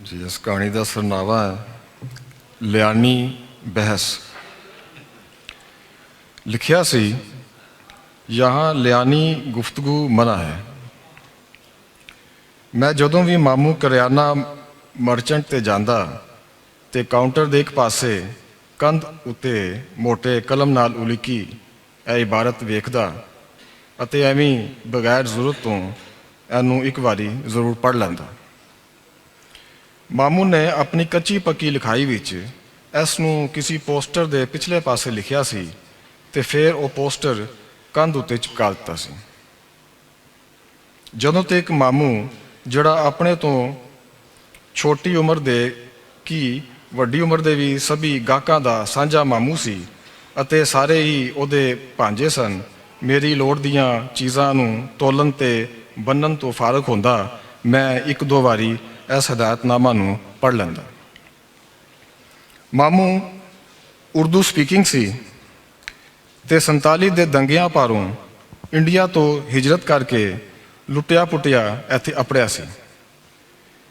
जी, इस कहानी का सरनावा है लियानी बहस। लिखिया सी यहाँ लियानी गुफ्तगू मना है। मैं जदों भी मामू करियाना मर्चेंट ते जांदा ते काउंटर दे एक पासे कंध उत्ते मोटे कलम नाल उलिकी ए इबारत वेखदा अते एवं बगैर जरूरत तो एनू एक बारी जरूर पढ़ लैंदा। मामू ने अपनी कच्ची पक्की लिखाई विच इस नूं किसी पोस्टर दे पिछले पासे लिखिया सी ते फिर वो पोस्टर कंध उत्ते चिपका दिता सी। जदों तक मामू जिहड़ा अपने तो छोटी उम्र दे की वड्डी उम्र दे भी सभी गाहकां दा सांझा मामू सी अते सारे ही उहदे भांजे सन, मेरी लोड़ दियां चीज़ां नूं तोलन ते बन्नण तो फारग होंदा मैं एक दो वारी इस हदायतनामा नूं पढ़ लैंदा। मामू उर्दू स्पीकिंग सी ते 47 दे दंगियां पारों इंडिया तो हिजरत करके लुटिया पुटिया इत्थे अपड़िया सी।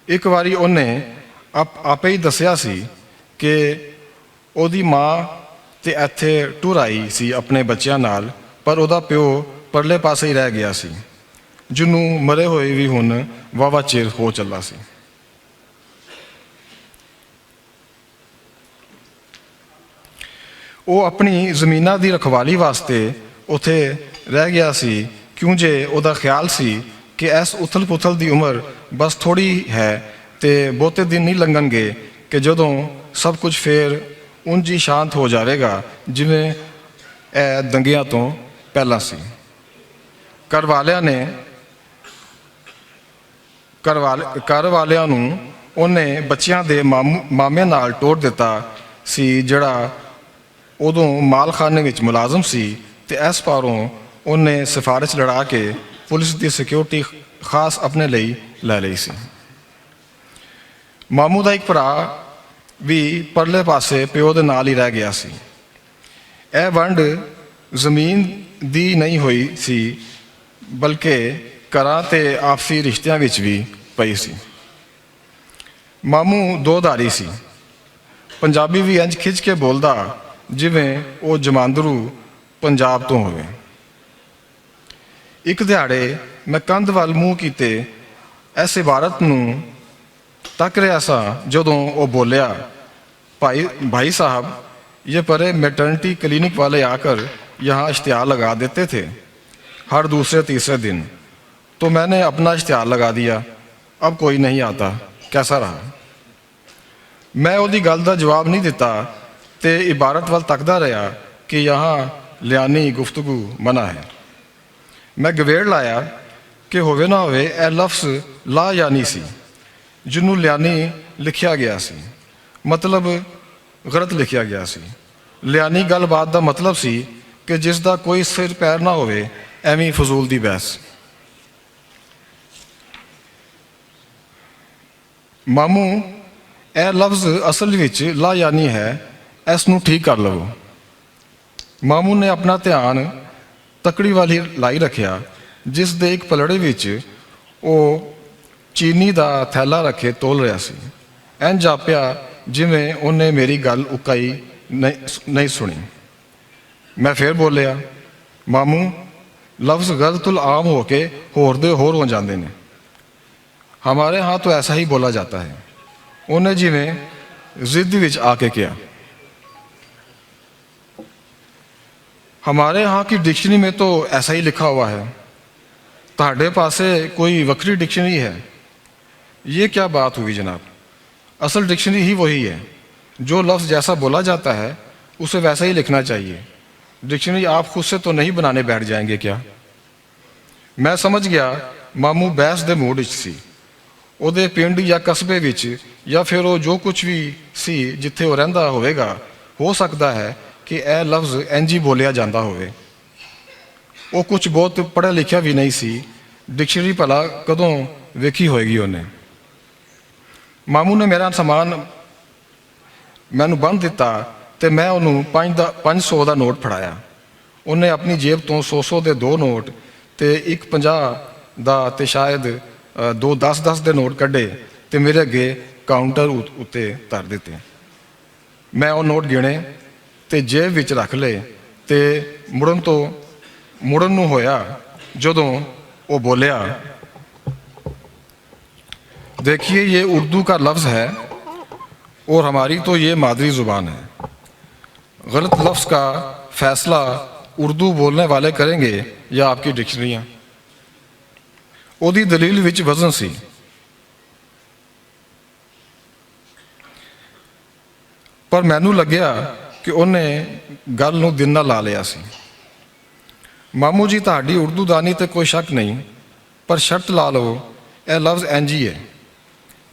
एक बारी उन्हें आपे ही दसिया सी कि ओदी माँ ते इत्थे टुर आई सी अपने बच्चों नाल, पर ओदा प्यो परले पासे ही रह गया सी, जिन्हों मरे हुए भी हुण वावा चिर हो चला सी। वो अपनी जमीना की रखवाली वास्ते उत्थे रह गया सी, क्यों जे उहदा ख्याल सी कि इस उथल पुथल की उम्र बस थोड़ी है ते बहुते दिन नहीं लंघणगे कि जदों सब कुछ फिर उंज ही शांत हो जाएगा जिवें ए दंगियां तो पहला सी। घर वालियां नूं उन्हें बच्चियां दे मामे नाल टोड़ दिता सी, जिहड़ा उदों मालखाने विच मुलाजम सी, ते इस पारों उन्हें सिफारिश लड़ा के पुलिस की सिक्योरिटी खास अपने लिए लै लई सी। मामू का एक भरा भी परले पासे प्यो दे नाल ही रह गया सी। यह वंड जमीन दी नहीं हुई सी, बल्कि घरां ते आपसी रिश्तियां विच भी पई सी। मामू दो धारी सी, पंजाबी भी इंज खिंच के बोलदा जिवें वो जमांदरू पंजाब तो होवे। एक दिहाड़े मैं कंध वाल मूँह कीते इस इबारत नूं तक रहा सा जदों वो बोलिया, भाई साहब, ये परे मैटर्निटी क्लिनिक वाले आकर यहाँ इश्तिहार लगा देते थे हर दूसरे तीसरे दिन, तो मैंने अपना इश्तिहार लगा दिया। अब कोई नहीं आता, कैसा रहा? मैं उहदी गल दा जवाब नहीं दिता ते इबारत वाल तकदा रहा कि यहाँ लियानी गुफ्तगू मना है। मैं गवेड़ लाया कि होवे ना होवे ए लफ्ज़ ला यानी सी, जिन्हों लियानी लिखिया गया सी, मतलब गलत लिखिया गया सी। लियानी गलबात का मतलब सी कि जिसका कोई सिर पैर ना होवे, एवं फजूल दी बहस। मामू ए लफ्ज़ असल विच ला यानी है, इसनूं ठीक कर लवो। मामू ने अपना ध्यान तकड़ी वाली लाई रखिया, जिस दे एक पलड़े विच वो चीनी का थैला रखे तोल रहा सी। इंज जापिया जिवें उन्हें मेरी गल उकाई नहीं सुनी। मैं फिर बोलिया, मामू, लफ्ज़ गलतुल आम होके होर दे होर हो जाते हैं। हमारे यहाँ तो ऐसा ही बोला जाता है। उन्हें जिवें जिद विच आके किया, हमारे यहाँ की डिक्शनरी में तो ऐसा ही लिखा हुआ है, ताड़े पासे कोई वक्री डिक्शनरी है? ये क्या बात हुई जनाब? असल डिक्शनरी ही वही है, जो लफ्ज़ जैसा बोला जाता है उसे वैसा ही लिखना चाहिए। डिक्शनरी आप खुद से तो नहीं बनाने बैठ जाएंगे क्या? मैं समझ गया मामू बहस दे मूड विच सी। उहदे पिंड या कस्बे विच या फिर वो जो कुछ भी सी जिथे वो रहिंदा होवेगा, हो सकता है कि यह लफ्ज़ इंज ही बोलिया जाता होवे। वो कुछ बहुत पढ़िया लिखिया भी नहीं सी, डिक्शनरी भला कदों वेखी होएगी उन्हें। मामू ने मेरा समान मैनू बन दिता तो मैं उन्होंने 500 का नोट फड़ाया। उन्हें अपनी जेब तो 100 के 2 नोट तो एक 50 का तो शायद 2 10-10 के नोट कढ़े ਤੇ ਮੇਰੇ ਅੱਗੇ ਕਾਊਂਟਰ ਉੱਤੇ ਧਰ ਦਿੱਤੇ। ਮੈਂ ਉਹ ਨੋਟ ਗਿਣੇ ਤੇ ਜੇਬ ਵਿੱਚ ਰੱਖ ਲਏ ਤੇ ਮੁੜਨ ਨੂੰ ਹੋਇਆ ਜਦੋਂ ਉਹ ਬੋਲਿਆ, देखिए ये उर्दू का लफ्ज़ है और हमारी तो ये मादरी ज़ुबान है। गलत लफ्ज़ का फ़ैसला उर्दू बोलने वाले करेंगे या आपकी डिक्शनरियाँ। ਉਹਦੀ ਦਲੀਲ ਵਿੱਚ ਵਜ਼ਨ ਸੀ। ਪਰ ਮੈਨੂੰ ਲੱਗਿਆ ਕਿ ਉਹਨੇ ਗੱਲ ਨੂੰ ਦਿਲ ਨਾਲ ਲਾ ਲਿਆ ਸੀ। ਮਾਮੂ ਜੀ ਤੁਹਾਡੀ ਉਰਦੂ ਦਾਨੀ ਤੇ ਕੋਈ ਸ਼ੱਕ ਨਹੀਂ, ਪਰ ਸ਼ਰਤ ਲਾ ਲਓ ਇਹ ਲਫ਼ਜ਼ ਇੰਝ ਹੀ ਹੈ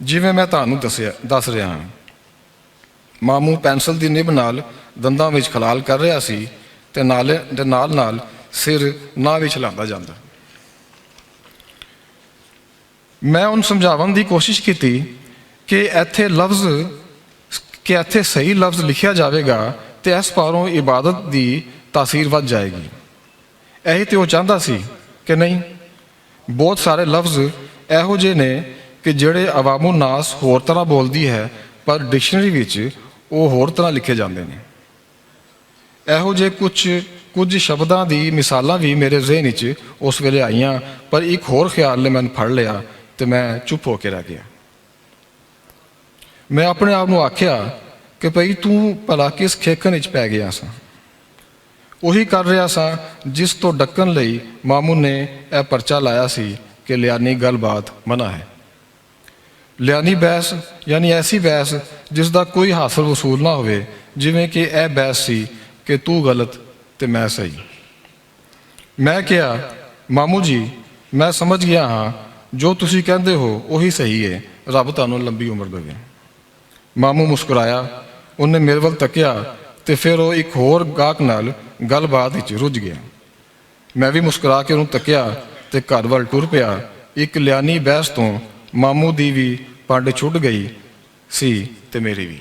ਜਿਵੇਂ ਮੈਂ ਤੁਹਾਨੂੰ ਦੱਸ ਰਿਹਾ ਹਾਂ। ਮਾਮੂ ਪੈਨਸਲ ਦੀ ਨਿਬ ਨਾਲ ਦੰਦਾਂ ਵਿੱਚ ਖਲਾਲ ਕਰ ਰਿਹਾ ਸੀ ਤੇ ਨਾਲ ਸਿਰ ਨਾ ਵੀ ਹਿਲਾਉਂਦਾ ਜਾਂਦਾ। ਮੈਂ ਉਹਨੂੰ ਸਮਝਾਉਣ ਦੀ ਕੋਸ਼ਿਸ਼ ਕੀਤੀ ਕਿ ਇੱਥੇ ਸਹੀ ਲਫ਼ਜ਼ ਲਿਖਿਆ ਜਾਵੇਗਾ ਤੇ ਇਸ ਪਾਰੋਂ ਇਬਾਦਤ ਦੀ ਤਾਸੀਰ ਵੱਧ ਜਾਏਗੀ। ਇਹੀ ਤੇ ਉਹ ਚਾਹੁੰਦਾ ਸੀ ਕਿ ਨਹੀਂ। ਬਹੁਤ ਸਾਰੇ ਲਫ਼ਜ਼ ਇਹੋ ਜਿਹੇ ਨੇ ਕਿ ਜਿਹੜੇ ਅਵਾਮੁ ਨਾਸ ਹੋਰ ਤਰ੍ਹਾਂ ਬੋਲਦੀ ਹੈ, ਪਰ ਡਿਕਸ਼ਨਰੀ ਵਿੱਚ ਉਹ ਹੋਰ ਤਰ੍ਹਾਂ ਲਿਖੇ ਜਾਂਦੇ ਨੇ। ਇਹੋ ਜਿਹੇ ਕੁਝ ਸ਼ਬਦਾਂ ਦੀ ਮਿਸਾਲਾਂ ਵੀ ਮੇਰੇ ਜ਼ਿਹਨ ਵਿੱਚ ਉਸ ਵੇਲੇ ਆਈਆਂ, ਪਰ ਇੱਕ ਹੋਰ ਖਿਆਲ ਨੇ ਮੈਨੂੰ ਫੜ ਲਿਆ ਤੇ ਮੈਂ ਚੁੱਪ ਹੋ ਕੇ ਰਹਿ ਗਿਆ। ਮੈਂ ਆਪਣੇ ਆਪ ਨੂੰ ਆਖਿਆ ਕਿ ਭਈ ਤੂੰ ਭਲਾ ਕਿਸ ਖੇਖਣ ਵਿੱਚ ਪੈ ਗਿਆ ਸਾਂ। ਉਹੀ ਕਰ ਰਿਹਾ ਸਾਂ ਜਿਸ ਤੋਂ ਡੱਕਣ ਲਈ ਮਾਮੂ ਨੇ ਇਹ ਪਰਚਾ ਲਾਇਆ ਸੀ ਕਿ ਲਿਆਨੀ ਗੱਲਬਾਤ ਮਨਾ ਹੈ। ਲਿਆਨੀ ਬਹਿਸ ਯਾਨੀ ਐਸੀ ਬਹਿਸ ਜਿਸ ਦਾ ਕੋਈ ਹਾਸਲ ਵਸੂਲ ਨਾ ਹੋਵੇ, ਜਿਵੇਂ ਕਿ ਇਹ ਬਹਿਸ ਸੀ ਕਿ ਤੂੰ ਗਲਤ ਤੇ ਮੈਂ ਸਹੀ। ਮੈਂ ਕਿਹਾ, ਮਾਮੂ ਜੀ ਮੈਂ ਸਮਝ ਗਿਆ ਹਾਂ, ਜੋ ਤੁਸੀਂ ਕਹਿੰਦੇ ਹੋ ਉਹੀ ਸਹੀ ਹੈ, ਰੱਬ ਤੁਹਾਨੂੰ ਲੰਬੀ ਉਮਰ ਦੇਵੇ। ਮਾਮੂ ਮੁਸਕਰਾਇਆ, ਉਹਨੇ ਮੇਰੇ ਵੱਲ ਤੱਕਿਆ ਤੇ ਫਿਰ ਉਹ ਇੱਕ ਹੋਰ ਗਾਹਕ ਨਾਲ ਗੱਲਬਾਤ ਵਿੱਚ ਰੁੱਝ ਗਿਆ। ਮੈਂ ਵੀ ਮੁਸਕਰਾ ਕੇ ਉਹਨੂੰ ਤੱਕਿਆ ਤੇ ਘਰ ਵੱਲ ਟੁਰ ਪਿਆ। ਇੱਕ ਲਿਆਨੀ ਬਹਿਸ ਤੋਂ ਮਾਮੂ ਦੀ ਵੀ ਪੰਡ ਛੁੱਟ ਗਈ ਸੀ ਤੇ ਮੇਰੀ ਵੀ।